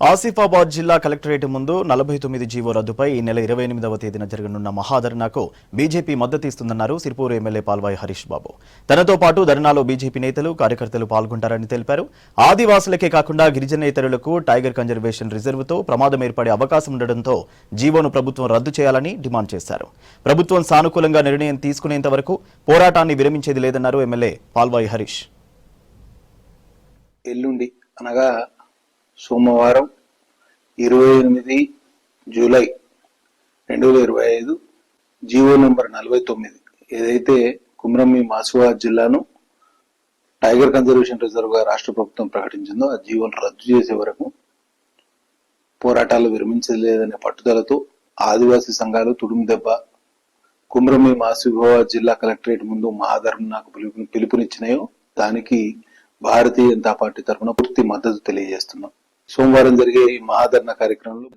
ఆసిఫాబాద్ జిల్లా కలెక్టరేట్ ముందు 49 జీవో రద్దుపై ఈ నెల 28వ తేదీన జరగనున్న మహాధర్నాకు బీజేపీ మద్దతిస్తుందన్నారు సిర్పూర్ ఎమ్మెల్యే పాల్వాయి హరీష్ బాబు. తనతో పాటు ధర్నాలో బీజేపీ నేతలు, కార్యకర్తలు పాల్గొంటారని తెలిపారు. ఆదివాసులకే కాకుండా గిరిజనేతరులకు టైగర్ కన్జర్వేషన్ రిజర్వ్తో ప్రమాదం ఏర్పడే అవకాశం ఉండడంతో జీవోను ప్రభుత్వం రద్దు చేయాలని డిమాండ్ చేశారు. ప్రభుత్వం సానుకూలంగా నిర్ణయం తీసుకునేంత వరకు పోరాటాన్ని విరమించేది లేదన్నారు ఎమ్మెల్యే పాల్వాయి హరీష్. ఎల్లుండి అనగా సోమవారం 28 జూలై 2025 జీవో నంబర్ 49 ఏదైతే కుమ్రంభీం ఆసిఫాబాద్ జిల్లాను టైగర్ కన్జర్వేషన్ రిజర్వ్ గా రాష్ట్ర ప్రభుత్వం ప్రకటించిందో ఆ జీవోను రద్దు చేసే వరకు పోరాటాలు విరమించలేదనే పట్టుదలతో ఆదివాసీ సంఘాలు తుడుముదెబ్బ కుమ్రంభీం ఆసిఫాబాద్ జిల్లా కలెక్టరేట్ ముందు మహాధర్నాకు పిలుపునిచ్చినాయో దానికి భారతీయ జనతా పార్టీ తరఫున పూర్తి మద్దతు తెలియజేస్తున్నాం. సోమవారం జరిగే ఈ మహాధర్నా కార్యక్రమంలో